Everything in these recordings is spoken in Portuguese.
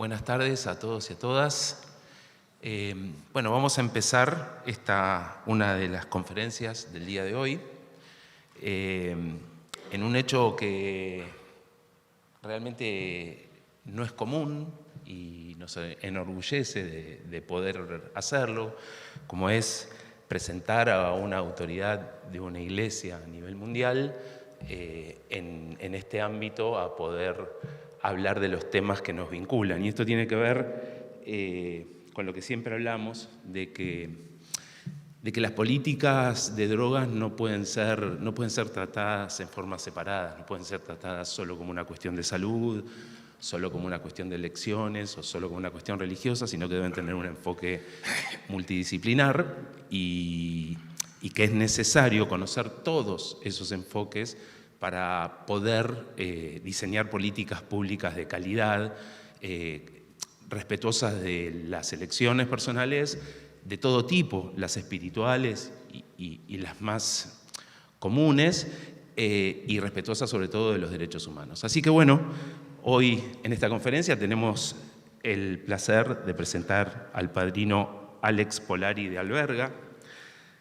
Buenas tardes a todos y a todas. Bueno, vamos a empezar una de las conferencias del día de hoy en un hecho que realmente no es común y nos enorgullece de poder hacerlo, como es presentar a una autoridad de una iglesia a nivel mundial en este ámbito a poder hablar de los temas que nos vinculan. Y esto tiene que ver con lo que siempre hablamos, de que las políticas de drogas no pueden ser tratadas en forma separada, no pueden ser tratadas solo como una cuestión de salud, solo como una cuestión de elecciones o solo como una cuestión religiosa, sino que deben tener un enfoque multidisciplinar y que es necesario conocer todos esos enfoques para poder diseñar políticas públicas de calidad, respetuosas de las elecciones personales de todo tipo, las espirituales y las más comunes, y respetuosas sobre todo de los derechos humanos. Así que bueno, hoy en esta conferencia tenemos el placer de presentar al padrino Alex Polari de Alberga,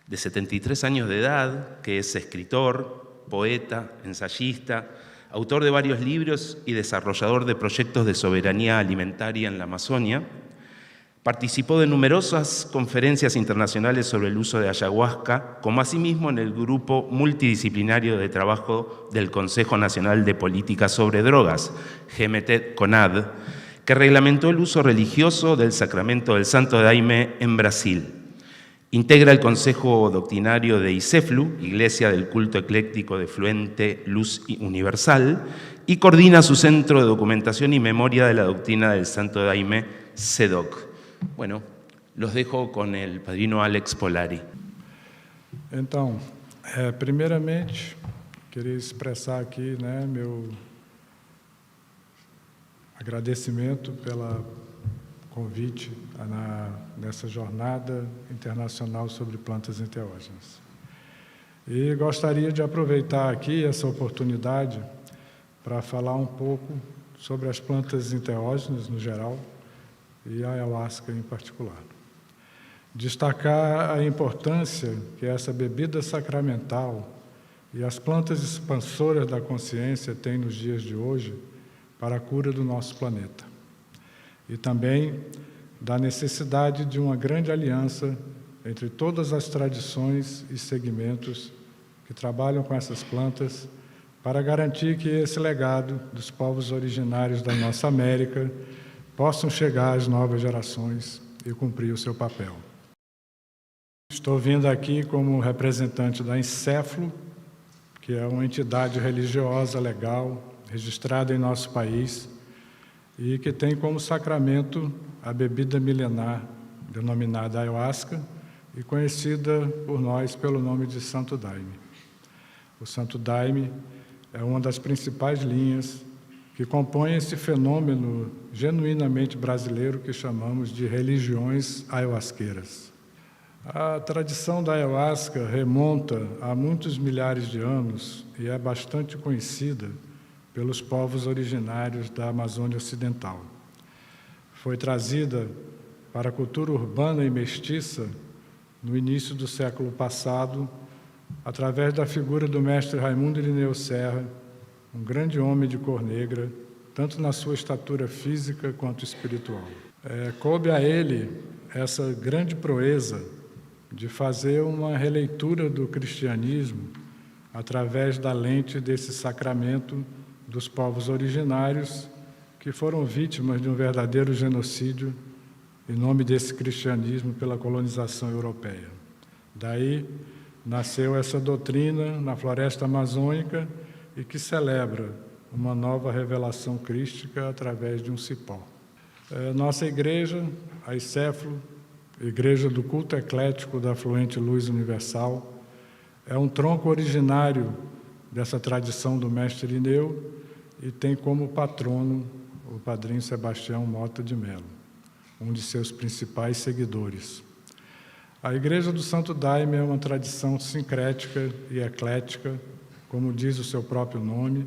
de 73 años de edad, que es escritor, poeta, ensayista, autor de varios libros y desarrollador de proyectos de soberanía alimentaria en la Amazonia. Participó de numerosas conferencias internacionales sobre el uso de ayahuasca, como asimismo en el grupo multidisciplinario de trabajo del Consejo Nacional de Política sobre Drogas, GMT-CONAD, que reglamentó el uso religioso del sacramento del Santo Daime en Brasil. Integra el Consejo Doctrinario de ICEFLU, Iglesia del Culto Ecléctico de Fluente Luz Universal, y coordina su Centro de Documentación y Memoria de la Doctrina del Santo Daime, CEDOC. Bueno, los dejo con el padrino Alex Polari. Então, primeiramente, queria expressar aqui, meu agradecimento pela convite nessa jornada internacional sobre plantas enteógenas. E gostaria de aproveitar aqui essa oportunidade para falar um pouco sobre as plantas enteógenas no geral e a ayahuasca em particular. Destacar a importância que essa bebida sacramental e as plantas expansoras da consciência têm nos dias de hoje para a cura do nosso planeta. E também da necessidade de uma grande aliança entre todas as tradições e segmentos que trabalham com essas plantas para garantir que esse legado dos povos originários da nossa América possam chegar às novas gerações e cumprir o seu papel. Estou vindo aqui como representante da ICEFLU, que é uma entidade religiosa legal registrada em nosso país, e que tem como sacramento a bebida milenar denominada ayahuasca e conhecida por nós pelo nome de Santo Daime. O Santo Daime é uma das principais linhas que compõem esse fenômeno genuinamente brasileiro que chamamos de religiões ayahuasqueiras. A tradição da ayahuasca remonta a muitos milhares de anos e é bastante conhecida pelos povos originários da Amazônia Ocidental. Foi trazida para a cultura urbana e mestiça no início do século passado, através da figura do mestre Raimundo Irineu Serra, um grande homem de cor negra, tanto na sua estatura física quanto espiritual. Coube a ele essa grande proeza de fazer uma releitura do cristianismo através da lente desse sacramento dos povos originários que foram vítimas de um verdadeiro genocídio em nome desse cristianismo pela colonização europeia. Daí nasceu essa doutrina na floresta amazônica e que celebra uma nova revelação crística através de um cipó. Nossa igreja, a ICEFLU, Igreja do Culto Eclético da Fluente Luz Universal, é um tronco originário dessa tradição do mestre Irineu e tem como patrono o padrinho Sebastião Mota de Mello, um de seus principais seguidores. A Igreja do Santo Daime é uma tradição sincrética e eclética, como diz o seu próprio nome,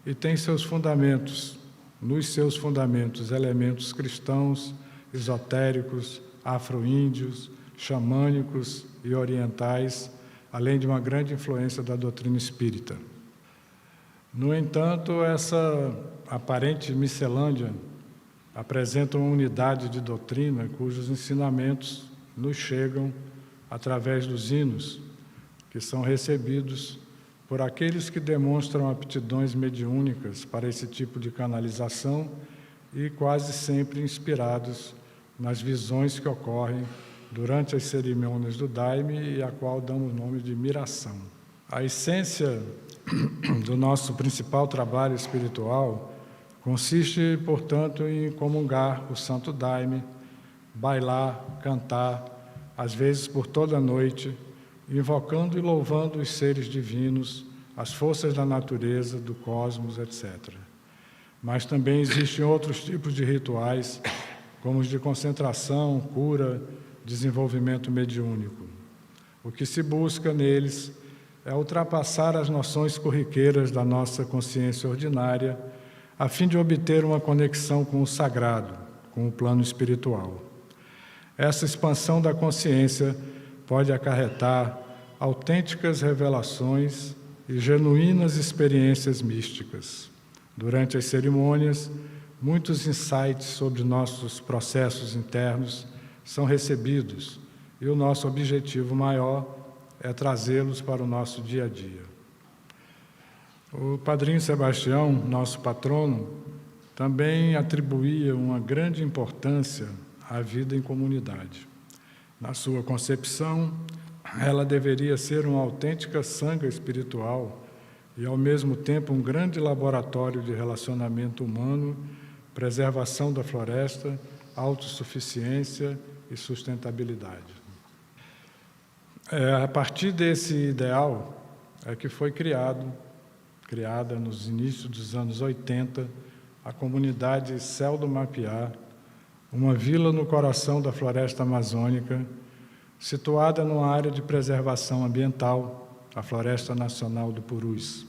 e tem seus fundamentos nos seus fundamentos elementos cristãos, esotéricos, afro-índios, xamânicos e orientais, além de uma grande influência da doutrina espírita. No entanto, essa aparente miscelânea apresenta uma unidade de doutrina cujos ensinamentos nos chegam através dos hinos, que são recebidos por aqueles que demonstram aptidões mediúnicas para esse tipo de canalização e quase sempre inspirados nas visões que ocorrem durante as cerimônias do Daime e a qual damos o nome de miração. A essência do nosso principal trabalho espiritual consiste, portanto, em comungar o Santo Daime, bailar, cantar, às vezes por toda a noite, invocando e louvando os seres divinos, as forças da natureza, do cosmos, etc. Mas também existem outros tipos de rituais, como os de concentração, cura, desenvolvimento mediúnico. O que se busca neles é ultrapassar as noções corriqueiras da nossa consciência ordinária, a fim de obter uma conexão com o sagrado, com o plano espiritual. Essa expansão da consciência pode acarretar autênticas revelações e genuínas experiências místicas. Durante as cerimônias, muitos insights sobre nossos processos internos são recebidos e o nosso objetivo maior é trazê-los para o nosso dia a dia. O Padrinho Sebastião, nosso patrono, também atribuía uma grande importância à vida em comunidade. Na sua concepção, ela deveria ser uma autêntica sanga espiritual e, ao mesmo tempo, um grande laboratório de relacionamento humano, preservação da floresta, autossuficiência e sustentabilidade. A partir desse ideal é que foi criada nos inícios dos anos 80 a comunidade Céu do Mapiá, uma vila no coração da floresta amazônica, situada numa área de preservação ambiental, a Floresta Nacional do Purus.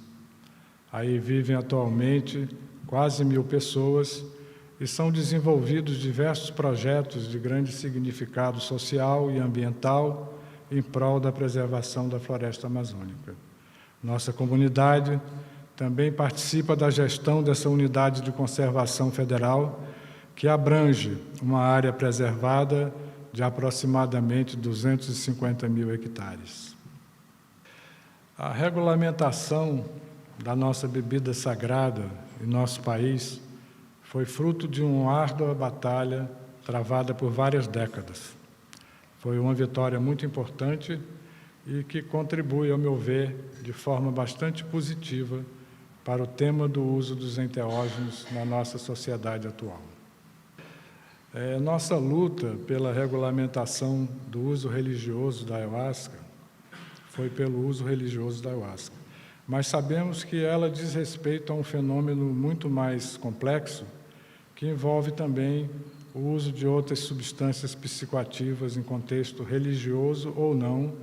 Aí vivem atualmente quase 1.000 pessoas e são desenvolvidos diversos projetos de grande significado social e ambiental em prol da preservação da floresta amazônica. Nossa comunidade também participa da gestão dessa unidade de conservação federal, que abrange uma área preservada de aproximadamente 250.000 hectares. A regulamentação da nossa bebida sagrada em nosso país foi fruto de uma árdua batalha travada por várias décadas. Foi uma vitória muito importante e que contribui, ao meu ver, de forma bastante positiva para o tema do uso dos enteógenos na nossa sociedade atual. Nossa luta pela regulamentação do uso religioso da ayahuasca foi pelo uso religioso da ayahuasca, mas sabemos que ela diz respeito a um fenômeno muito mais complexo, que envolve também o uso de outras substâncias psicoativas em contexto religioso ou não,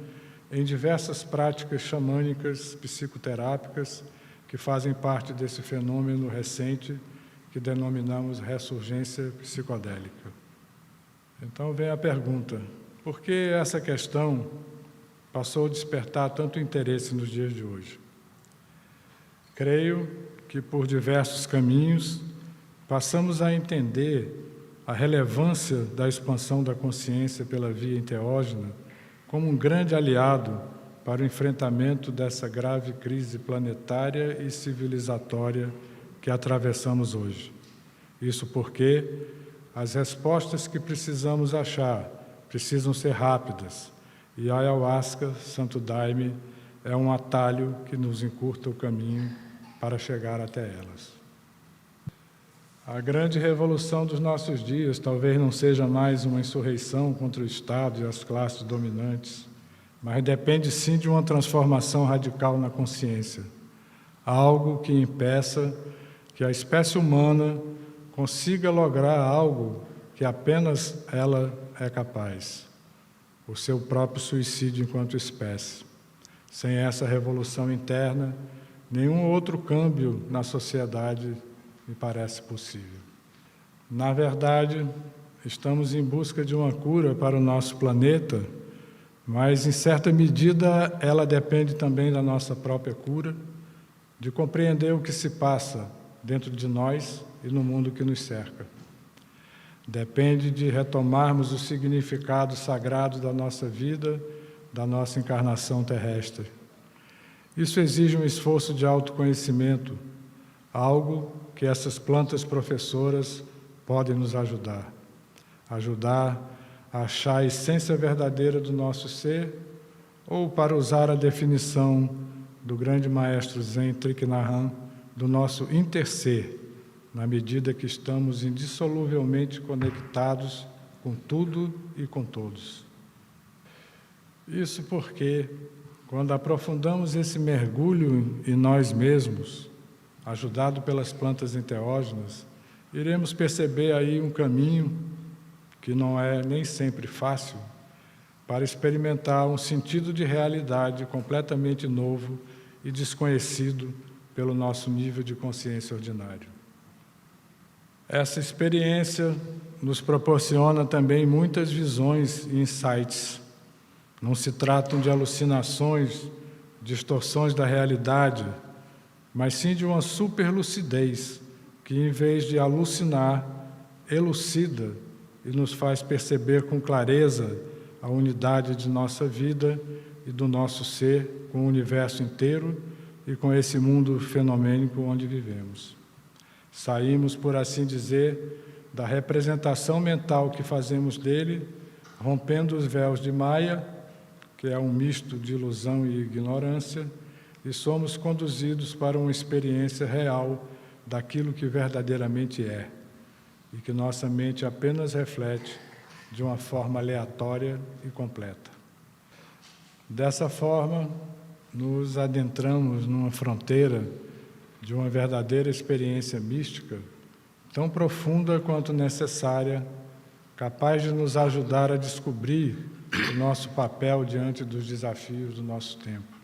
em diversas práticas xamânicas, psicoterápicas, que fazem parte desse fenômeno recente que denominamos ressurgência psicodélica. Então vem a pergunta: por que essa questão passou a despertar tanto interesse nos dias de hoje? Creio que por diversos caminhos passamos a entender a relevância da expansão da consciência pela via enteógena como um grande aliado para o enfrentamento dessa grave crise planetária e civilizatória que atravessamos hoje. Isso porque as respostas que precisamos achar precisam ser rápidas, e a ayahuasca, Santo Daime, é um atalho que nos encurta o caminho para chegar até elas. A grande revolução dos nossos dias talvez não seja mais uma insurreição contra o Estado e as classes dominantes, mas depende sim de uma transformação radical na consciência, algo que impeça que a espécie humana consiga lograr algo que apenas ela é capaz, o seu próprio suicídio enquanto espécie. Sem essa revolução interna, nenhum outro câmbio na sociedade me parece possível. Na verdade, estamos em busca de uma cura para o nosso planeta, mas, em certa medida, ela depende também da nossa própria cura, de compreender o que se passa dentro de nós e no mundo que nos cerca. Depende de retomarmos o significado sagrado da nossa vida, da nossa encarnação terrestre. Isso exige um esforço de autoconhecimento, algo que essas plantas professoras podem nos ajudar. Ajudar a achar a essência verdadeira do nosso ser, ou, para usar a definição do grande maestro Zen Thich-Nhat Hanh, do nosso interser, na medida que estamos indissoluvelmente conectados com tudo e com todos. Isso porque, quando aprofundamos esse mergulho em nós mesmos, ajudado pelas plantas enteógenas, iremos perceber aí um caminho que não é nem sempre fácil, para experimentar um sentido de realidade completamente novo e desconhecido pelo nosso nível de consciência ordinário. Essa experiência nos proporciona também muitas visões e insights. Não se tratam de alucinações, distorções da realidade, mas sim de uma superlucidez que, em vez de alucinar, elucida e nos faz perceber com clareza a unidade de nossa vida e do nosso ser com o universo inteiro e com esse mundo fenomênico onde vivemos. Saímos, por assim dizer, da representação mental que fazemos dele, rompendo os véus de Maya, que é um misto de ilusão e ignorância, e somos conduzidos para uma experiência real daquilo que verdadeiramente é, e que nossa mente apenas reflete de uma forma aleatória e completa. Dessa forma, nos adentramos numa fronteira de uma verdadeira experiência mística, tão profunda quanto necessária, capaz de nos ajudar a descobrir o nosso papel diante dos desafios do nosso tempo.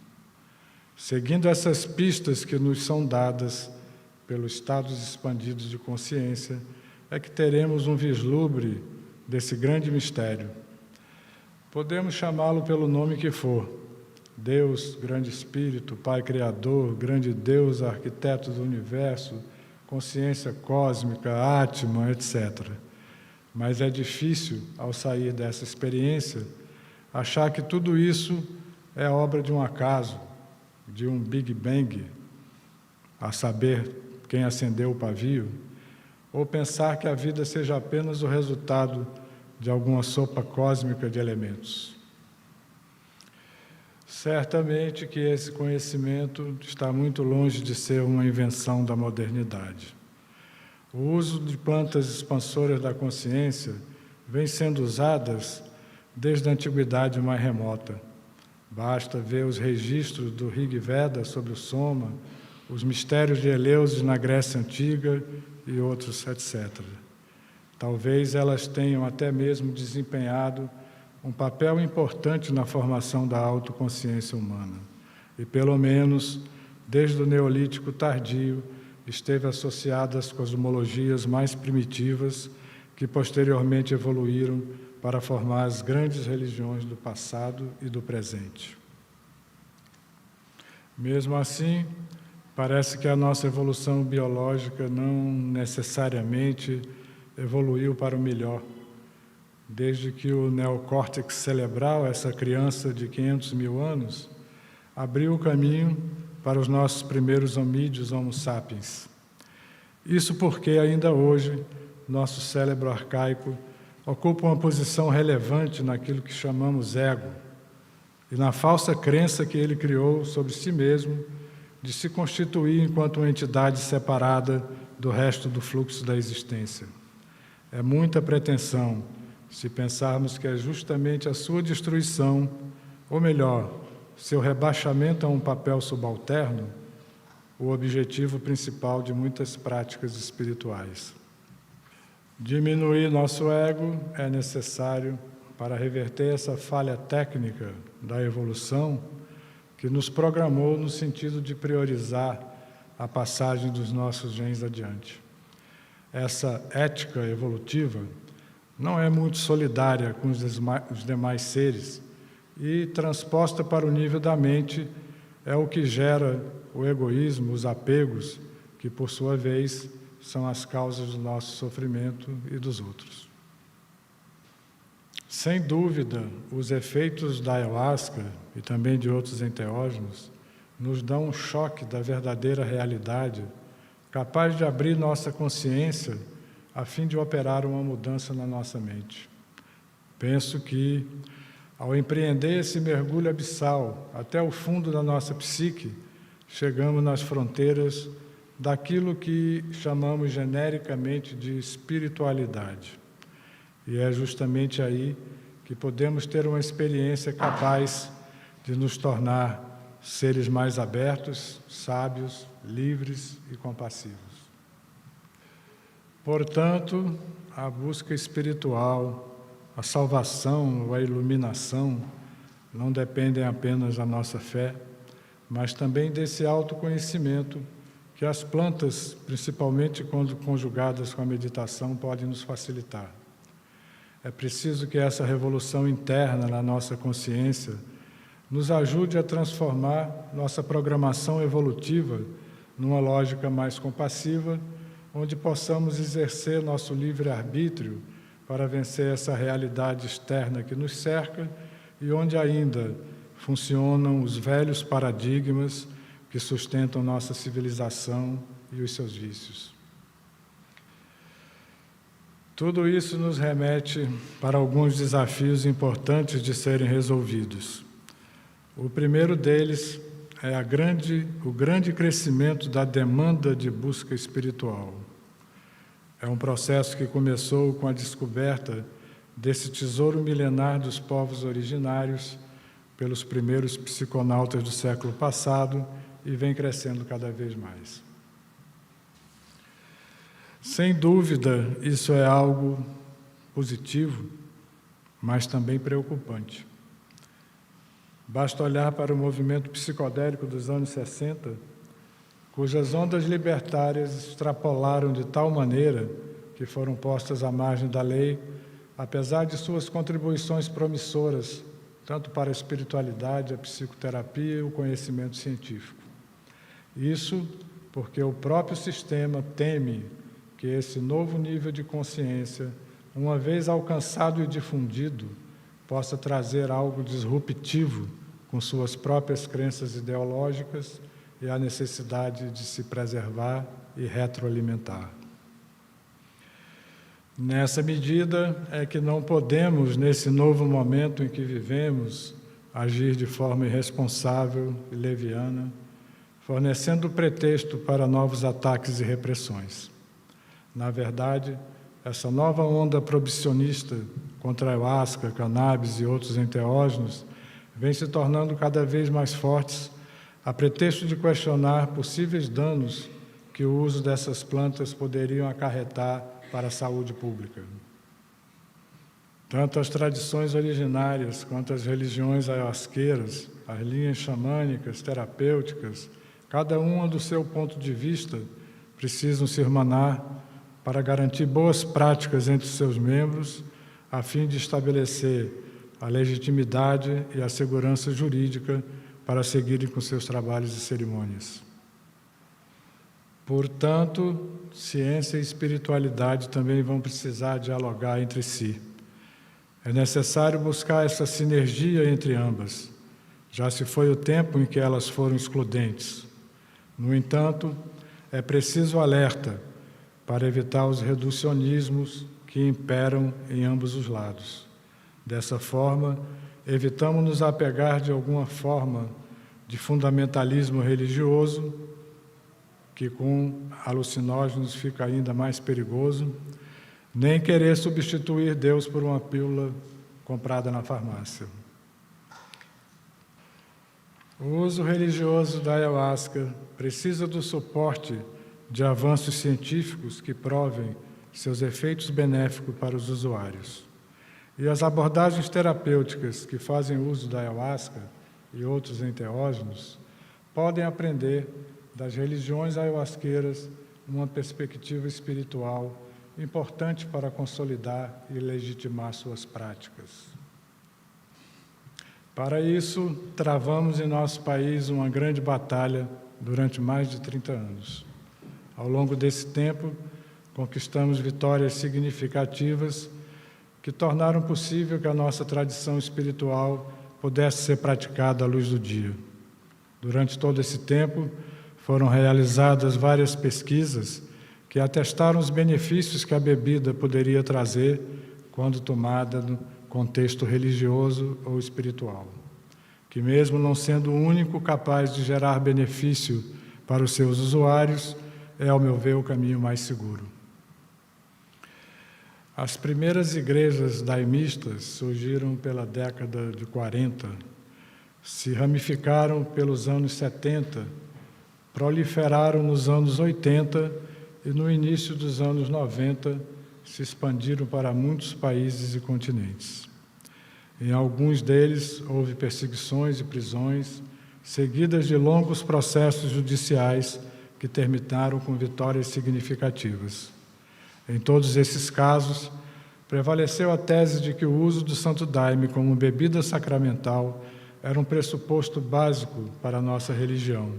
Seguindo essas pistas que nos são dadas pelos estados expandidos de consciência, é que teremos um vislumbre desse grande mistério. Podemos chamá-lo pelo nome que for: Deus, grande Espírito, Pai Criador, grande Deus, arquiteto do universo, consciência cósmica, Atman, etc. Mas é difícil, ao sair dessa experiência, achar que tudo isso é obra de um acaso, de um Big Bang, a saber, quem acendeu o pavio, ou pensar que a vida seja apenas o resultado de alguma sopa cósmica de elementos. Certamente que esse conhecimento está muito longe de ser uma invenção da modernidade. O uso de plantas expansoras da consciência vem sendo usadas desde a antiguidade mais remota. Basta ver os registros do Rig Veda sobre o Soma, os mistérios de Eleusis na Grécia Antiga e outros, etc. Talvez elas tenham até mesmo desempenhado um papel importante na formação da autoconsciência humana. E, pelo menos, desde o Neolítico tardio, esteve associada às cosmologias mais primitivas que posteriormente evoluíram para formar as grandes religiões do passado e do presente. Mesmo assim, parece que a nossa evolução biológica não necessariamente evoluiu para o melhor, desde que o neocórtex cerebral, essa criança de 500 mil anos, abriu o caminho para os nossos primeiros homídeos Homo sapiens. Isso porque, ainda hoje, nosso cérebro arcaico ocupa uma posição relevante naquilo que chamamos ego e na falsa crença que ele criou sobre si mesmo de se constituir enquanto uma entidade separada do resto do fluxo da existência. É muita pretensão se pensarmos que é justamente a sua destruição, ou melhor, seu rebaixamento a um papel subalterno, o objetivo principal de muitas práticas espirituais. Diminuir nosso ego é necessário para reverter essa falha técnica da evolução que nos programou no sentido de priorizar a passagem dos nossos genes adiante. essa ética evolutiva não é muito solidária com os demais seres e, transposta para o nível da mente, é o que gera o egoísmo, os apegos, que, por sua vez, são as causas do nosso sofrimento e dos outros. Sem dúvida, os efeitos da ayahuasca e também de outros enteógenos nos dão um choque da verdadeira realidade, capaz de abrir nossa consciência a fim de operar uma mudança na nossa mente. Penso que, ao empreender esse mergulho abissal até o fundo da nossa psique, chegamos nas fronteiras daquilo que chamamos genericamente de espiritualidade. E é justamente aí que podemos ter uma experiência capaz de nos tornar seres mais abertos, sábios, livres e compassivos. Portanto, a busca espiritual, a salvação ou a iluminação não dependem apenas da nossa fé, mas também desse autoconhecimento que as plantas, principalmente quando conjugadas com a meditação, podem nos facilitar. É preciso que essa revolução interna na nossa consciência nos ajude a transformar nossa programação evolutiva numa lógica mais compassiva, onde possamos exercer nosso livre-arbítrio para vencer essa realidade externa que nos cerca e onde ainda funcionam os velhos paradigmas que sustentam nossa civilização e os seus vícios. Tudo isso nos remete para alguns desafios importantes de serem resolvidos. O primeiro deles é o grande crescimento da demanda de busca espiritual. É um processo que começou com a descoberta desse tesouro milenar dos povos originários pelos primeiros psiconautas do século passado e vem crescendo cada vez mais. Sem dúvida, isso é algo positivo, mas também preocupante. Basta olhar para o movimento psicodélico dos anos 60, cujas ondas libertárias extrapolaram de tal maneira que foram postas à margem da lei, apesar de suas contribuições promissoras, tanto para a espiritualidade, a psicoterapia e o conhecimento científico. Isso porque o próprio sistema teme que esse novo nível de consciência, uma vez alcançado e difundido, possa trazer algo disruptivo com suas próprias crenças ideológicas e a necessidade de se preservar e retroalimentar. Nessa medida é que não podemos, nesse novo momento em que vivemos, agir de forma irresponsável e leviana, fornecendo pretexto para novos ataques e repressões. Na verdade, essa nova onda proibicionista contra a ayahuasca, cannabis e outros enteógenos vem se tornando cada vez mais fortes a pretexto de questionar possíveis danos que o uso dessas plantas poderiam acarretar para a saúde pública. Tanto as tradições originárias quanto as religiões ayahuasqueiras, as linhas xamânicas, terapêuticas, cada uma do seu ponto de vista, precisam se irmanar para garantir boas práticas entre seus membros, a fim de estabelecer a legitimidade e a segurança jurídica para seguirem com seus trabalhos e cerimônias. Portanto, ciência e espiritualidade também vão precisar dialogar entre si. É necessário buscar essa sinergia entre ambas. Já se foi o tempo em que elas foram excludentes. No entanto, é preciso alerta para evitar os reducionismos que imperam em ambos os lados. Dessa forma, evitamos nos apegar de alguma forma de fundamentalismo religioso, que com alucinógenos fica ainda mais perigoso, nem querer substituir Deus por uma pílula comprada na farmácia. O uso religioso da ayahuasca precisa do suporte de avanços científicos que provem seus efeitos benéficos para os usuários. E as abordagens terapêuticas que fazem uso da ayahuasca e outros enteógenos podem aprender das religiões ayahuasqueiras uma perspectiva espiritual importante para consolidar e legitimar suas práticas. Para isso, travamos em nosso país uma grande batalha durante mais de 30 anos. Ao longo desse tempo, conquistamos vitórias significativas que tornaram possível que a nossa tradição espiritual pudesse ser praticada à luz do dia. Durante todo esse tempo, foram realizadas várias pesquisas que atestaram os benefícios que a bebida poderia trazer quando tomada no contexto religioso ou espiritual, que mesmo não sendo o único capaz de gerar benefício para os seus usuários, é, ao meu ver, o caminho mais seguro. As primeiras igrejas daimistas surgiram pela década de 40, se ramificaram pelos anos 70, proliferaram nos anos 80 e no início dos anos 90 se expandiram para muitos países e continentes. Em alguns deles houve perseguições e prisões, seguidas de longos processos judiciais que terminaram com vitórias significativas. Em todos esses casos, prevaleceu a tese de que o uso do Santo Daime como bebida sacramental era um pressuposto básico para a nossa religião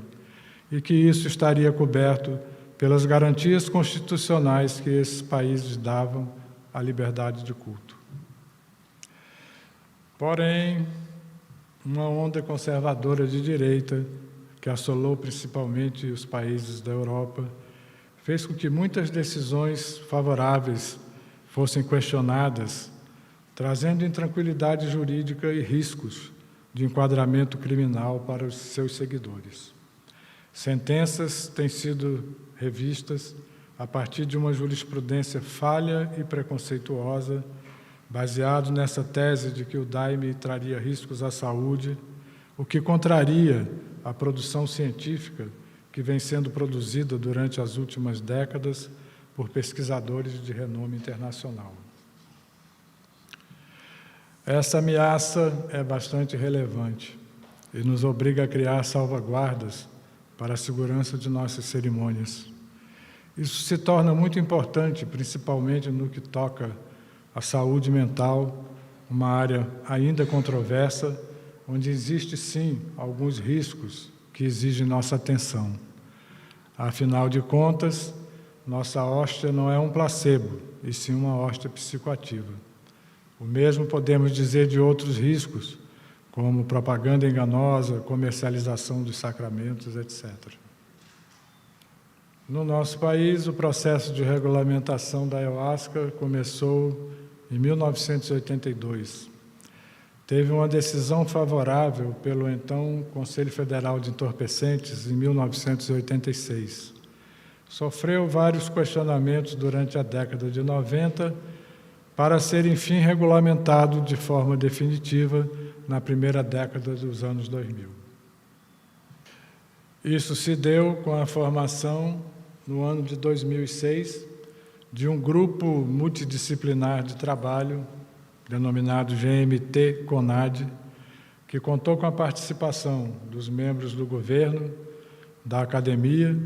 e que isso estaria coberto pelas garantias constitucionais que esses países davam à liberdade de culto. Porém, uma onda conservadora de direita, que assolou principalmente os países da Europa, fez com que muitas decisões favoráveis fossem questionadas, trazendo intranquilidade jurídica e riscos de enquadramento criminal para os seus seguidores. Sentenças têm sido revistas a partir de uma jurisprudência falha e preconceituosa, baseado nessa tese de que o daime traria riscos à saúde, o que contraria a produção científica que vem sendo produzida durante as últimas décadas por pesquisadores de renome internacional. Essa ameaça é bastante relevante e nos obriga a criar salvaguardas para a segurança de nossas cerimônias. Isso se torna muito importante, principalmente no que toca à saúde mental, uma área ainda controversa, onde existe, sim, alguns riscos que exigem nossa atenção. Afinal de contas, nossa hóstia não é um placebo, e sim uma hóstia psicoativa. O mesmo podemos dizer de outros riscos, como propaganda enganosa, comercialização dos sacramentos, etc. No nosso país, o processo de regulamentação da ayahuasca começou em 1982. Teve uma decisão favorável pelo então Conselho Federal de Entorpecentes em 1986. Sofreu vários questionamentos durante a década de 90 para ser, enfim, regulamentado de forma definitiva na primeira década dos anos 2000. Isso se deu com a formação, no ano de 2006, de um grupo multidisciplinar de trabalho, denominado GMT-CONAD, que contou com a participação dos membros do governo, da academia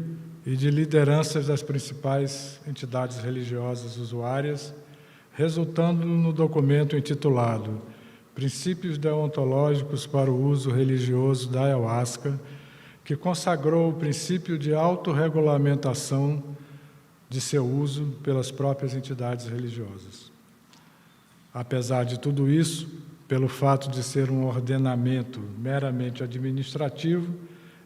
e de lideranças das principais entidades religiosas usuárias, resultando no documento intitulado Princípios Deontológicos para o Uso Religioso da Ayahuasca, que consagrou o princípio de autorregulamentação de seu uso pelas próprias entidades religiosas. Apesar de tudo isso, pelo fato de ser um ordenamento meramente administrativo,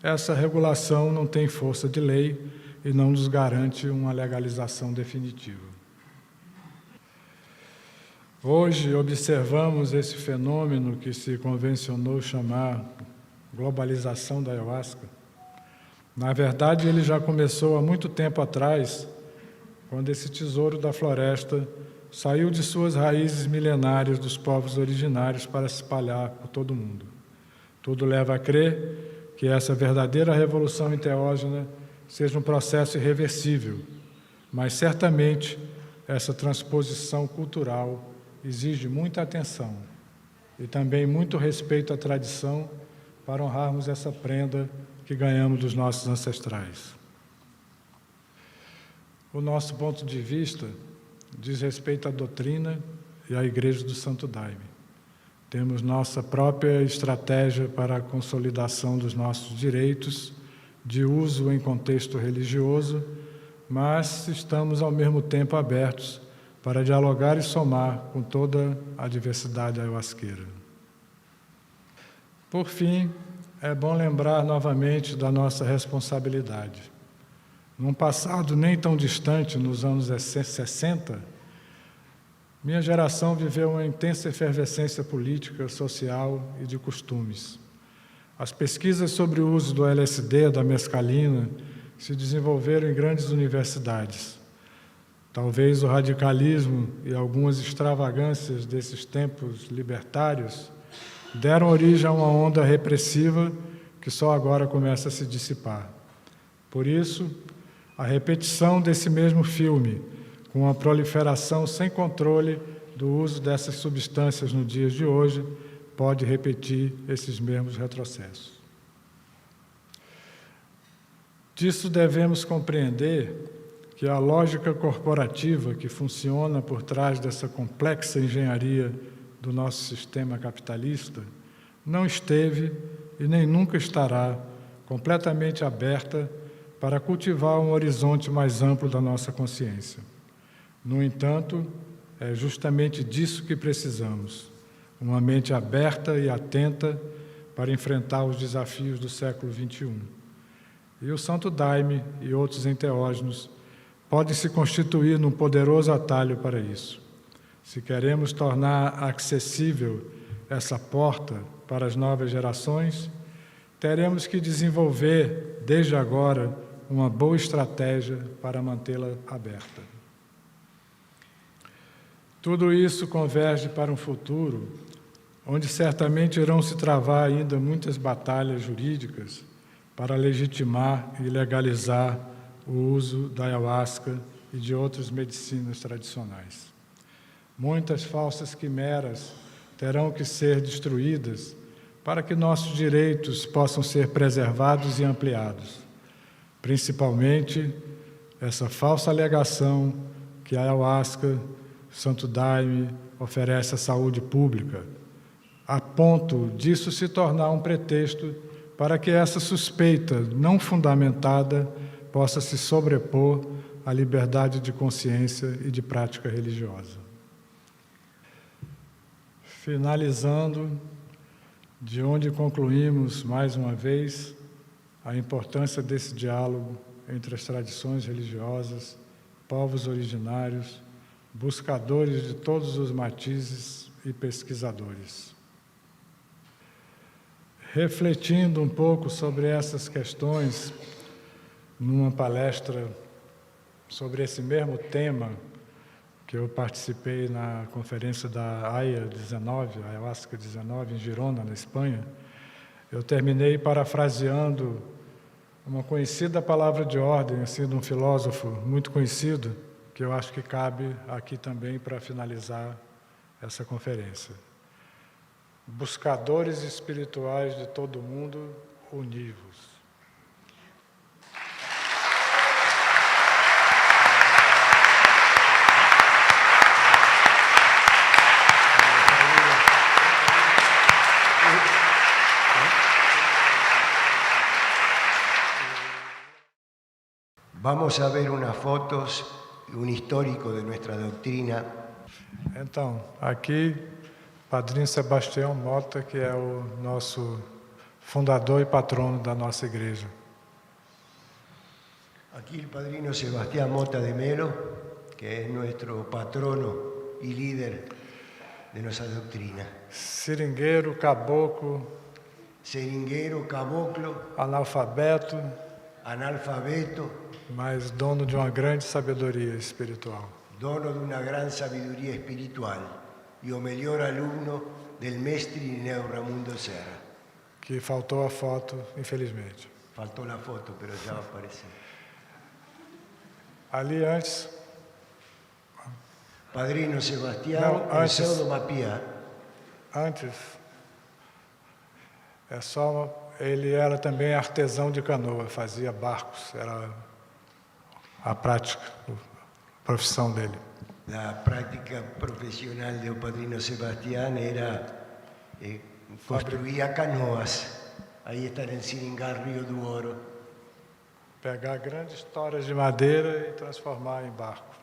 essa regulação não tem força de lei e não nos garante uma legalização definitiva. Hoje observamos esse fenômeno que se convencionou chamar globalização da ayahuasca. Na verdade, ele já começou há muito tempo atrás, quando esse tesouro da floresta saiu de suas raízes milenárias dos povos originários para se espalhar por todo o mundo. Tudo leva a crer que essa verdadeira revolução enteógena seja um processo irreversível, mas certamente essa transposição cultural exige muita atenção e também muito respeito à tradição para honrarmos essa prenda que ganhamos dos nossos ancestrais. O nosso ponto de vista diz respeito à doutrina e à Igreja do Santo Daime. Temos nossa própria estratégia para a consolidação dos nossos direitos de uso em contexto religioso, mas estamos ao mesmo tempo abertos para dialogar e somar com toda a diversidade ayahuasqueira. Por fim, é bom lembrar novamente da nossa responsabilidade. Num passado nem tão distante, nos anos 60, minha geração viveu uma intensa efervescência política, social e de costumes. As pesquisas sobre o uso do LSD, da mescalina, se desenvolveram em grandes universidades. Talvez o radicalismo e algumas extravagâncias desses tempos libertários deram origem a uma onda repressiva que só agora começa a se dissipar. Por isso, a repetição desse mesmo filme, com a proliferação sem controle do uso dessas substâncias nos dias de hoje, pode repetir esses mesmos retrocessos. Disso devemos compreender que a lógica corporativa que funciona por trás dessa complexa engenharia do nosso sistema capitalista não esteve e nem nunca estará completamente aberta para cultivar um horizonte mais amplo da nossa consciência. No entanto, é justamente disso que precisamos, uma mente aberta e atenta para enfrentar os desafios do século XXI. E o Santo Daime e outros enteógenos podem se constituir num poderoso atalho para isso. Se queremos tornar acessível essa porta para as novas gerações, teremos que desenvolver, desde agora, uma boa estratégia para mantê-la aberta. Tudo isso converge para um futuro onde certamente irão se travar ainda muitas batalhas jurídicas para legitimar e legalizar o uso da ayahuasca e de outras medicinas tradicionais. Muitas falsas quimeras terão que ser destruídas para que nossos direitos possam ser preservados e ampliados. Principalmente essa falsa alegação que a ayahuasca, Santo Daime, oferece à saúde pública, a ponto disso se tornar um pretexto para que essa suspeita não fundamentada possa se sobrepor à liberdade de consciência e de prática religiosa. Finalizando, de onde concluímos, mais uma vez, a importância desse diálogo entre as tradições religiosas, povos originários, buscadores de todos os matizes e pesquisadores. Refletindo um pouco sobre essas questões, numa palestra sobre esse mesmo tema, que eu participei na conferência da AIA 19, Ayahuasca 19, em Girona, na Espanha, eu terminei parafraseando uma conhecida palavra de ordem, assim, de um filósofo muito conhecido, que eu acho que cabe aqui também para finalizar essa conferência. Buscadores espirituais de todo o mundo, univos. Vamos a ver unas fotos, un histórico de nuestra doutrina. Então, aqui, Padrinho Sebastião Mota, que é o nosso fundador e patrono da nossa igreja. Aquí el padrino Sebastián Mota de Melo, que es nuestro patrono y líder de nuestra doctrina. Seringueiro, caboclo, Seringueiro, caboclo, analfabeto, mas dono de uma grande sabedoria espiritual. Dono de una gran sabiduría espiritual y o melhor alumno del mestre Irineu Ramundo Serra. Que faltou a foto, infelizmente. Faltou a foto, pero já vai aparecer. Ali antes... Padrino Sebastião, Museu do Mapia. Antes, ele era também artesão de canoa, fazia barcos. a prática, a profissão dele. La práctica profesional de Padrino Sebastián era construía canoas. Ahí están en Seringal, Río do Oro. Pegar grandes toras de madeira e transformar em barco.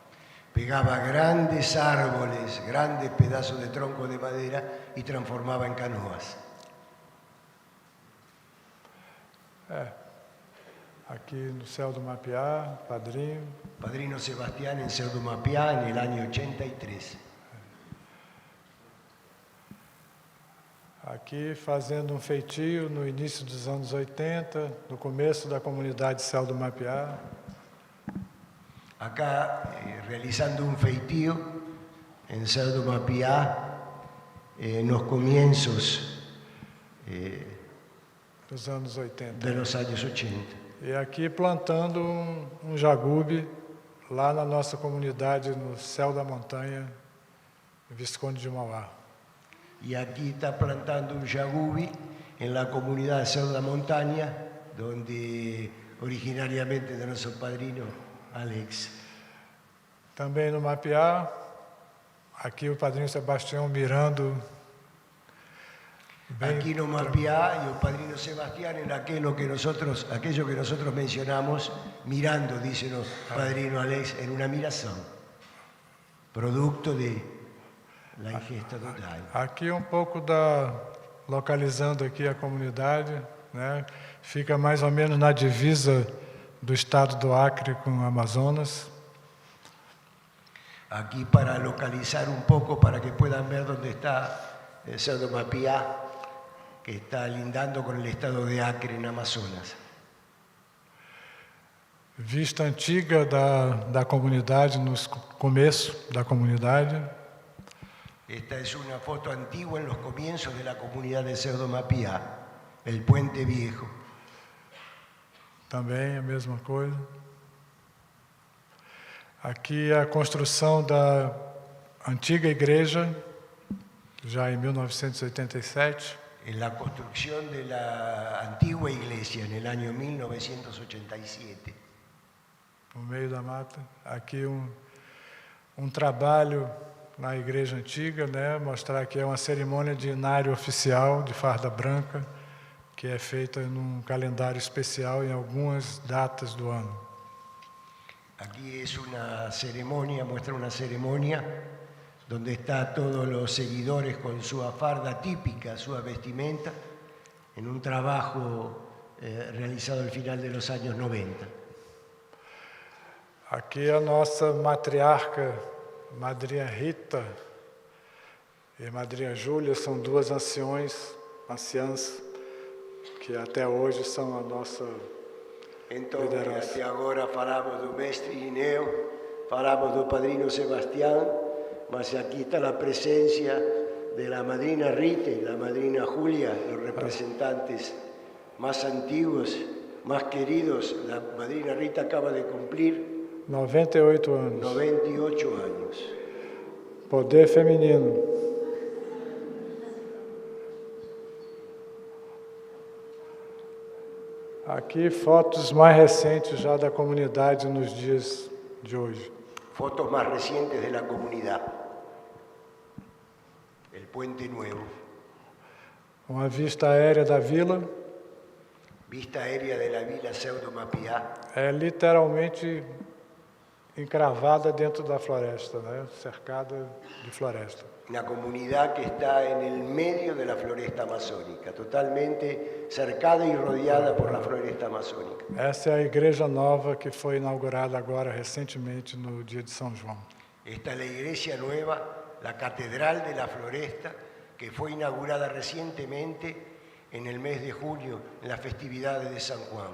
Pegaba grandes árboles, grandes pedazos de tronco de madera y transformaba en canoas. Aqui no Céu do Mapiá, Padrinho. Padrino Sebastián en Céu do Mapiá en el año 83. Aqui fazendo um feitio no início dos anos 80, no começo da comunidade Céu do Mapiá. Acá realizando un feitío en Céu do Mapiá en los comienzos Dos anos 80. de los años 80. E aqui plantando um jagube lá na nossa comunidade, no Céu da Montanha, em Visconde de Mauá. Y aquí está plantando un jagubi en la comunidad de Céu da Montaña, donde originariamente de nuestro padrino Alex. Também no Mapiá, aqui o Padrinho Sebastião mirando bem. Aquí no Mapiá y el padrino Sebastián en aquello que nosotros mencionamos, mirando, dice el padrino Alex, en una mirazón, producto de la ingesta total. Aqui um pouco localizando aqui a comunidade, né? Fica mais ou menos na divisa do estado do Acre com o Amazonas. Aquí para localizar un poco, para que puedan ver dónde está el Céu do Mapiá, que está lindando con el estado de Acre en Amazonas. Vista antiga da comunidade, no começo da comunidade. Esta es una foto antigua en los comienzos de la comunidad de Céu do Mapiá, el Puente Viejo. Também a mesma coisa. Aqui a construção da antiga igreja, já em 1987. En la construcción de la antigua iglesia en el año 1987. No meio da mata. Aqui um trabalho na igreja antiga, né? Mostrar que é uma cerimônia de inário oficial de farda branca, que é feita num calendário especial em algumas datas do ano. Aquí es una ceremonia, muestra una ceremonia donde está todos los seguidores con su farda típica, su vestimenta, en un trabajo realizado al final de los años 90. Aqui a nossa matriarca, Madrinha Rita e Madrinha Júlia, são duas anciãs que até hoje são a nossa Entonces, liderança. até agora falamos do mestre Ineu, falamos do padrino Sebastián, mas aquí está la presencia de la madrina Rita y la madrina Julia, los representantes más antiguos, más queridos. La madrina Rita acaba de cumplir 98 anos. 98 años. Poder feminino. Aqui fotos mais recentes já da comunidade nos dias de hoje. Fotos más recientes de la comunidad. El Puente Nuevo. Uma vista aérea da vila. Vista aérea de la Vila Céu do Mapiá. É literalmente encravada dentro da floresta, né? Cercada de floresta. Una comunidad que está en el medio de la floresta amazónica, totalmente cercada y rodeada por la floresta amazónica. Essa é a igreja nova que foi inaugurada agora recentemente no dia de São João. Esta es la iglesia nueva, la Catedral de la Floresta, que fue inaugurada recientemente en el mes de junio, en las festividades de San Juan.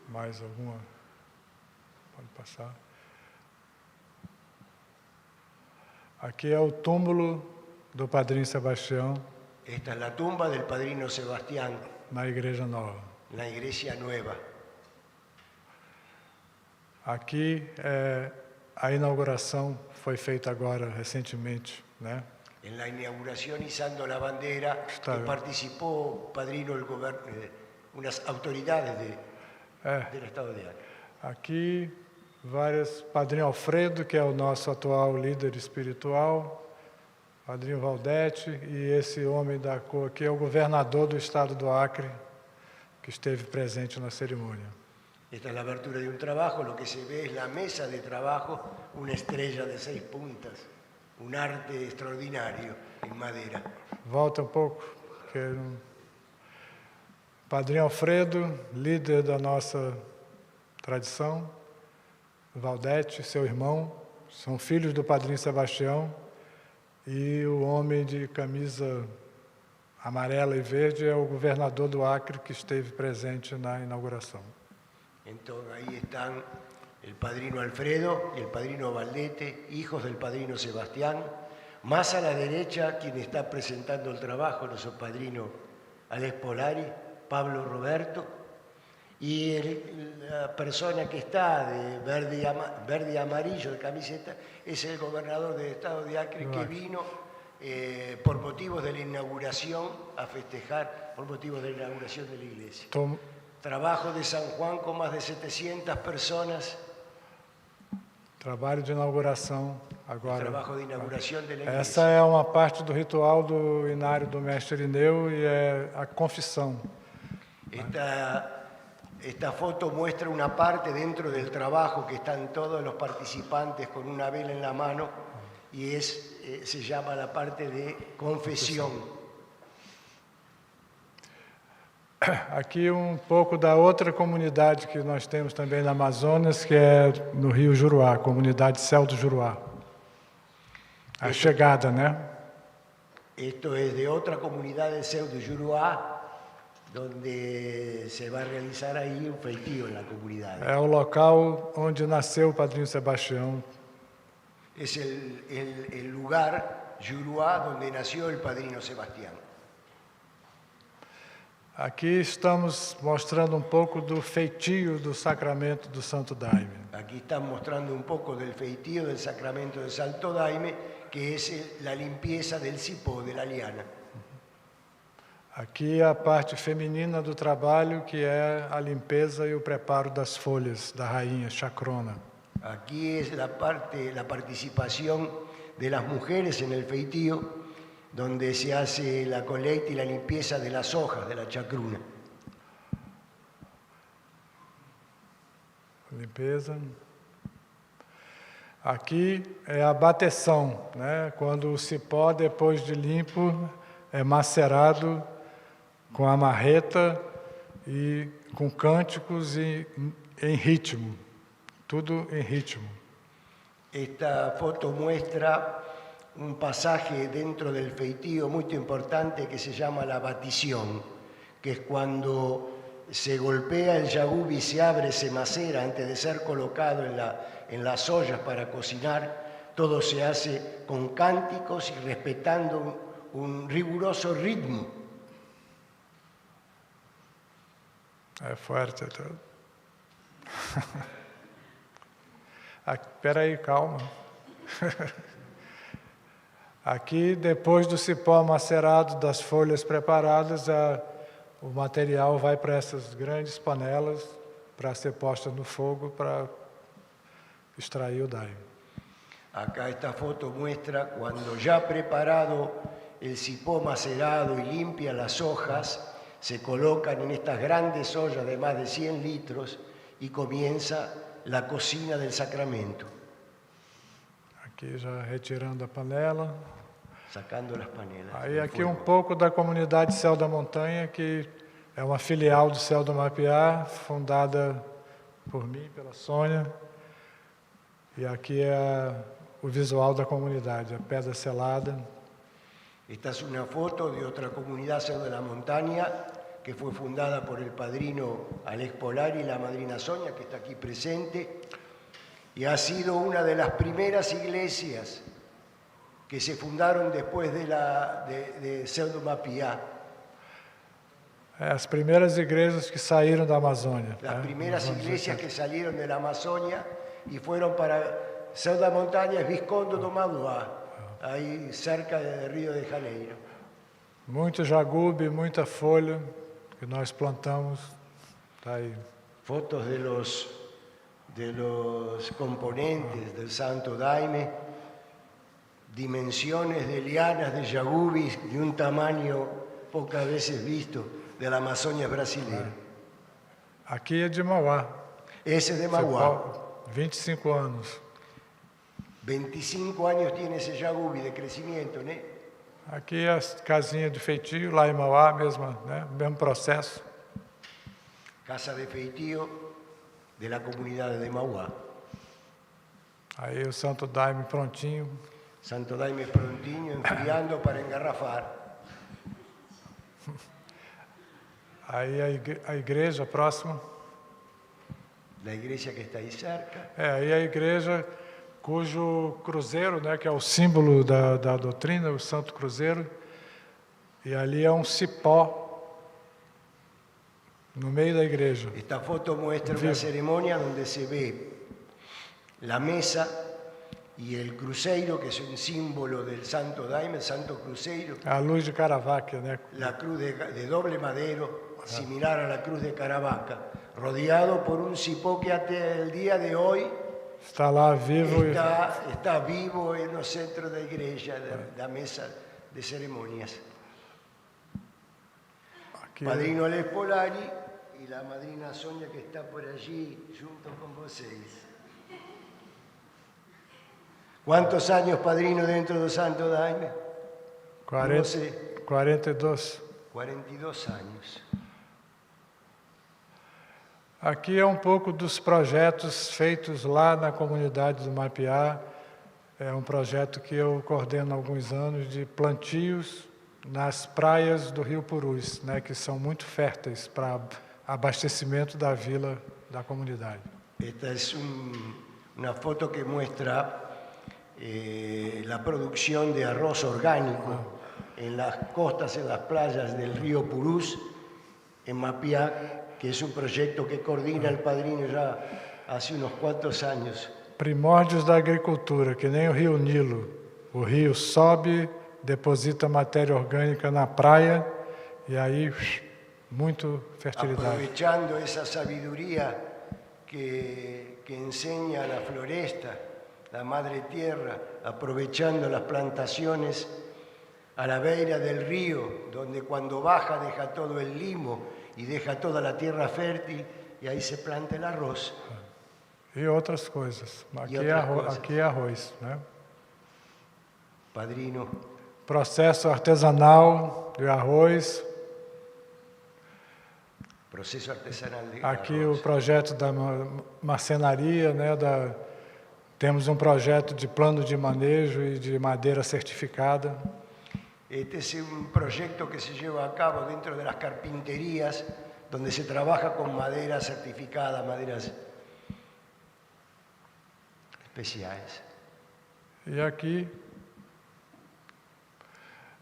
Mais alguma? Pode passar. Aqui é o túmulo do Padrinho Sebastião Esta es la tumba del padrino Sebastián, na igreja nova. la iglesia nueva. Aqui a inauguração foi feita agora recentemente, né? En la inauguración izando la bandera, Está que bien. participó padrino unas autoridades del estado de Acre. Aqui Padrinho Alfredo, que é o nosso atual líder espiritual, Padrinho Valdete, e esse homem da cor aqui é o governador do estado do Acre, que esteve presente na cerimônia. Esta es la abertura de un trabajo, lo que se ve es la mesa de trabajo, una estrella de 6 puntas, un arte extraordinario en madera. Volta um pouco. Padrinho Alfredo, líder da nossa tradição, Valdete, seu irmão, são filhos do Padrinho Sebastião, e o homem de camisa amarela e verde é o governador do Acre, que esteve presente na inauguração. Entonces ahí están el padrino Alfredo y el padrino Valdete, hijos del padrino Sebastián. Más a la derecha, quien está presentando el trabajo, nuestro padrino Alex Polari, Pablo Roberto. Y la persona que está de verde y amarillo de camiseta es el gobernador del estado de Acre, que vino por motivos de la inauguración a festejar, por motivos de la inauguración de la iglesia. Trabajo de San Juan com mais de 700 pessoas. Trabalho de inauguração agora. Trabalho de inauguração da igreja. Essa é uma parte do ritual do inário do Mestre Irineu e é a confissão. Esta foto muestra una parte dentro del trabajo que están todos los participantes con una vela en la mano y se llama la parte de confesión. Aqui um pouco da outra comunidade que nós temos também na Amazonas, que é no Rio Juruá, a comunidade Céu do Juruá. A chegada, né? Esto es de otra comunidad del Céu do Juruá, donde se va a realizar ahí un feitio en la comunidad. É o local onde nasceu o Padrinho Sebastião. Es el lugar, Juruá, donde nació el Padrino Sebastián. Aqui estamos mostrando um pouco do feitio do sacramento do Santo Daime. Aquí están mostrando un poco del feitio del sacramento del Santo Daime, que es la limpieza del cipó, de la liana. Aqui a parte feminina do trabalho, que é a limpeza e o preparo das folhas da rainha chacrona. Aquí es la participación de las mujeres en el feitío, donde se hace la colecta y la limpieza de las hojas de la chacruna. Limpeza. Aqui é a bateção, né? Quando o cipó, depois de limpo, é macerado com a marreta e com cânticos e em ritmo. Tudo em ritmo. Esta foto muestra un pasaje dentro del feitío muy importante que se llama la batición, que es cuando se golpea el yagú y se abre, se macera antes de ser colocado en las ollas para cocinar. Todo se hace con cánticos y respetando un riguroso ritmo. É forte tudo. Espera aí, calma. Aqui, depois do cipó macerado, das folhas preparadas, o material vai para essas grandes panelas para ser posta no fogo para extrair o daime. Acá esta foto muestra cuando ya preparado el cipó macerado y limpia las hojas, se colocan en estas grandes ollas de más de 100 litros y comienza la cocina del sacramento. Aqui já retirando a panela. Sacando las panelas. Aí aqui um pouco da comunidade Céu da Montanha, que é uma filial do Céu do Mapiá, fundada por mim, pela Sônia. E aqui é o visual da comunidade, a pedra selada. Esta es una foto de otra comunidad Céu de la Montaña que fue fundada por el padrino Alex Polari y la madrina Sonia, que está aquí presente, y ha sido una de las primeras iglesias que se fundaron después de Céu do Mapiá. As primeiras igrejas que saíram da Amazônia. Las primeras iglesias que salieron de la Amazonia y fueron para Céu da Montaña, es Visconde do Mauá, ahí cerca de Río de Janeiro. Muito jagube, muita folha que nós plantamos. Tá aí. Fotos de los componentes del Santo Daime, dimensiones de lianas de yagubis de un tamaño pocas veces visto de la Amazônia brasileira. Aqui é de Mauá. Ese es de Mauá. 25 anos. 25 años tiene ese yagubi de crecimiento, ¿no? Aqui é a casinha de feitio, lá em Mauá, mesmo processo. Casa de feitio de la comunidad de Mauá. Aí o Santo Daime prontinho. Santo Daime prontinho, enfriando para engarrafar. Aí a igreja próxima. La iglesia que está ahí cerca. Aí a igreja cujo cruzeiro, que é o símbolo da doutrina, o Santo Cruzeiro, e ali é um cipó no meio da igreja. Esta foto muestra una ceremonia donde se ve la mesa y el cruzeiro, que es un símbolo del Santo Daime, el Santo Cruzeiro. A luz de Caravaca, né? La cruz de doble madero, similar a la cruz de Caravaca, rodeado por un cipó que hasta el día de hoy Está lá vivo. está vivo en los centros de la iglesia, la mesa de ceremonias. Aqui, Padrino Les Polari y la madrina Sonia, que está por allí junto con vocês. ¿Cuántos años, padrino, dentro del Santo Daime? 42. 42 años. Aqui é um pouco dos projetos feitos lá na comunidade do Mapiá. É um projeto que eu coordeno há alguns anos de plantios nas praias do Rio Purus, que são muito férteis para abastecimento da vila, da comunidade. Esta es una foto que muestra la producción de arroz orgánico en las costas, en las playas del río Purus, en Mapiá, que es un proyecto que coordina el padrino ya hace unos cuantos años. Primórdios da agricultura, que nem o Rio Nilo. O rio sobe, deposita matéria orgânica na praia e aí muito fertilidade. Aprovechando esa sabiduría que enseña la floresta, la madre tierra, aprovechando las plantaciones a la beira del río, donde cuando baja deja todo el limo y deja toda la tierra fértil y ahí se planta el arroz. E outras coisas. Aqui, aqui é arroz. Padrino. Processo artesanal de arroz. Processo artesanal de aqui arroz. O projeto da marcenaria, temos um projeto de plano de manejo e de madeira certificada. Este es un proyecto que se lleva a cabo dentro de las carpinterías, donde se trabaja con madera certificada, maderas especiais. E aqui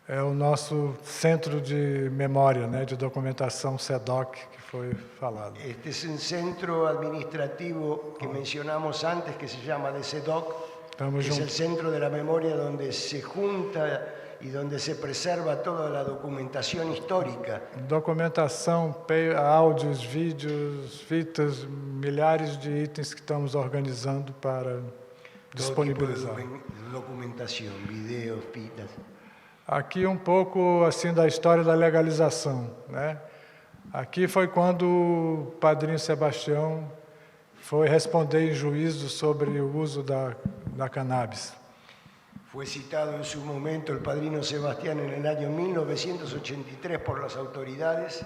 é o nosso centro de memória, de documentação SEDOC, que foi falado. Este es un centro administrativo que mencionamos antes, que se llama de SEDOC, que es el centro de la memoria donde se junta y donde se preserva toda la documentación histórica. Documentação, áudios, vídeos, fitas, milhares de itens que estamos organizando para disponibilizar. Documentação, vídeos, fitas. Aqui um pouco assim da história da legalização, Aqui foi quando o padrinho Sebastião foi responder em juízo sobre o uso da cannabis. Fue citado en su momento el padrino Sebastián en el año 1983 por las autoridades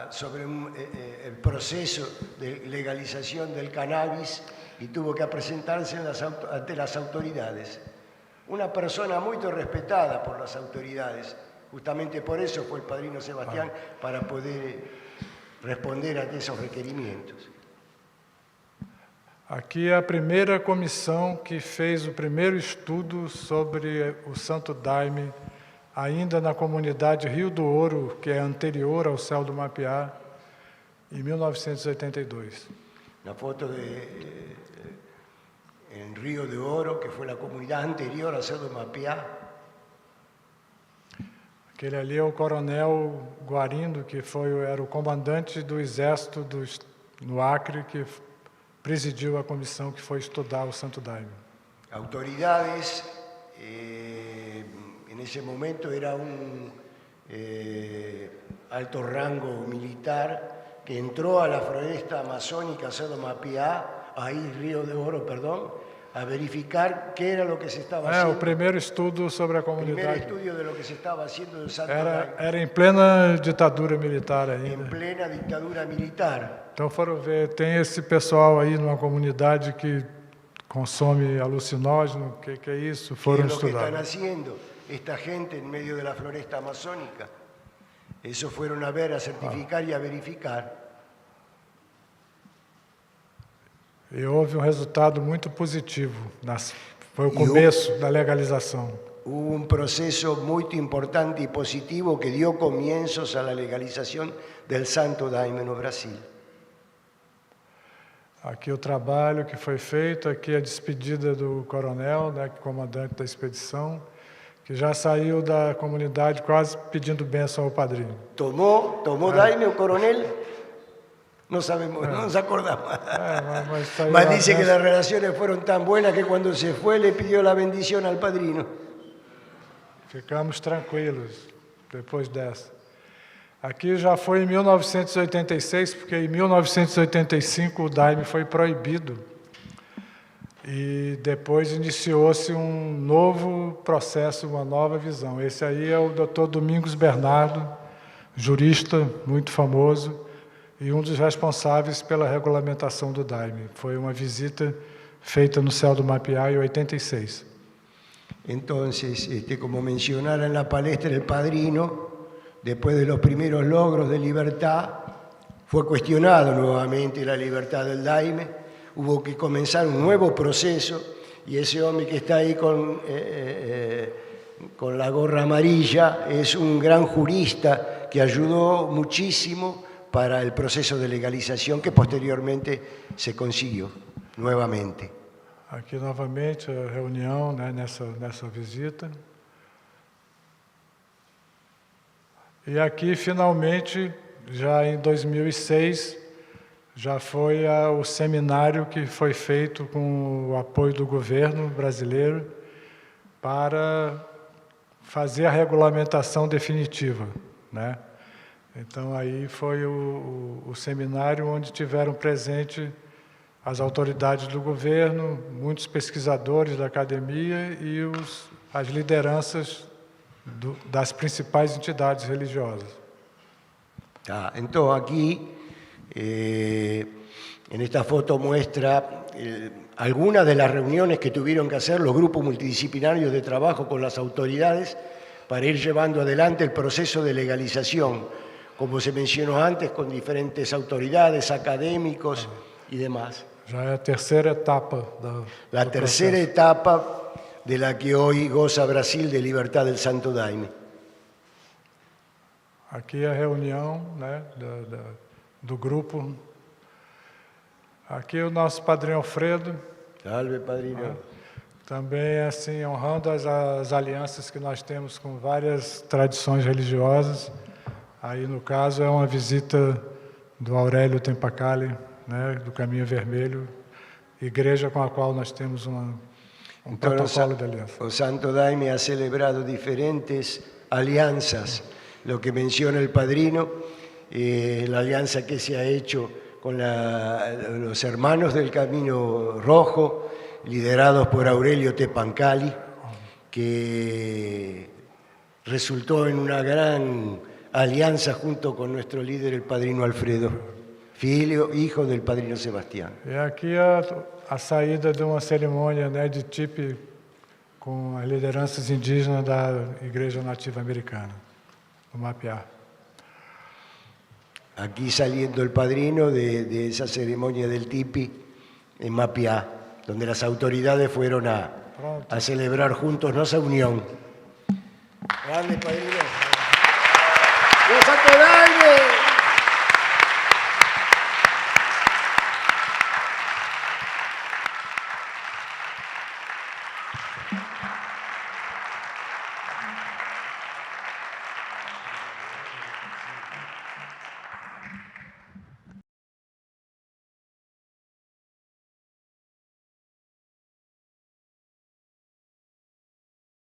sobre el proceso de legalización del cannabis y tuvo que presentarse ante las autoridades. Una persona muy respetada por las autoridades, justamente por eso fue el padrino Sebastián, para poder responder a esos requerimientos. Aqui é a primeira comissão que fez o primeiro estudo sobre o Santo Daime, ainda na comunidade Rio do Ouro, que é anterior ao Céu do Mapiá, em 1982. Na foto en Río de Oro, que foi a comunidade anterior ao Céu do Mapiá. Aquele ali é o coronel Guarindo, que era o comandante do exército no Acre, que presidiu a comissão que foi estudar o Santo Daime. Autoridades, en ese momento era un alto rango militar que entró a la floresta amazónica Cerro Mapiá, ahí Río de Oro, perdón, a verificar qué era lo que se estaba haciendo. O primeiro estudo sobre a El primer comunidade. estudio de lo que se estaba haciendo del Santo Daime, Era em plena ditadura militar en ainda. plena dictadura militar. Então foram ver, tem esse pessoal aí numa comunidade que consome alucinógeno, que é isso? ¿Qué Foram es lo que están estudar. haciendo esta gente en medio de la floresta amazónica? Eso fueron a ver, a certificar y a verificar. E houve resultado muito positivo. Foi o começo da legalização. Hubo un proceso muy importante y positivo que dio comienzos a la legalización del Santo Daime no Brasil. Aqui o trabalho que foi feito, aqui a despedida do coronel, né, comandante da expedição, que já saiu da comunidade quase pedindo bênção ao padrinho. ¿Tomó Daime o coronel? No sabemos, no nos acordamos. Saiu Mas lá dice que dentro. las relaciones fueron tan buenas que cuando se fue le pidió la bendición al padrino. Ficamos tranquilos depois dessa. Aqui já foi em 1986, porque em 1985 o Daime foi proibido. E depois iniciou-se um novo processo, uma nova visão. Esse aí é o Dr. Domingos Bernardo, jurista muito famoso, e um dos responsáveis pela regulamentação do Daime. Foi uma visita feita no Céu do Mapiá em 86. Entonces, como mencionara en la palestra el padrino, después de los primeros logros de libertad, fue cuestionado nuevamente la libertad del Daime, hubo que comenzar un nuevo proceso, y ese hombre que está ahí con la gorra amarilla es un gran jurista que ayudó muchísimo para el proceso de legalización que posteriormente se consiguió nuevamente. Aqui novamente a reunião, né, nessa visita. E aqui finalmente, já em 2006, já foi o seminário que foi feito com o apoio do governo brasileiro para fazer a regulamentação definitiva, né? Então aí foi o seminário onde tiveram presente as autoridades do governo, muitos pesquisadores da academia e as lideranças das principais entidades religiosas. Entonces aquí, en esta foto muestra algunas de las reuniones que tuvieron que hacer los grupos multidisciplinarios de trabajo con las autoridades para ir llevando adelante el proceso de legalización, como se mencionó antes, con diferentes autoridades, académicos y demás. Já é a terceira etapa La tercera etapa de la que hoy goza Brasil de libertad del Santo Daime. Aqui a reunião, né, do grupo. Aqui o nosso padrinho Alfredo. Salve, padrino. Também, assim, honrando as alianças que nós temos com várias tradições religiosas. Aí, no caso, é uma visita do Aurélio Tempacali, né, do Caminho Vermelho, igreja com a qual nós temos um protocolo de aliança. O Santo Daime ha celebrado diferentes alianzas. Lo que menciona el padrino, la alianza que se ha hecho con los hermanos del Camino Rojo, liderados por Aurelio Tepancali, que resultó en una gran alianza junto con nuestro líder, el padrino Alfredo, hijo del padrino Sebastián. E aqui a saída de uma cerimônia, né, de tipe com as lideranças indígenas da Igreja Nativa Americana, no Mapiá. Aquí saliendo el padrino de esa ceremonia del tipi en Mapiá, donde las autoridades fueron a celebrar juntos nuestra unión. ¡Grande, padrino! ¡Viva Santo Daime!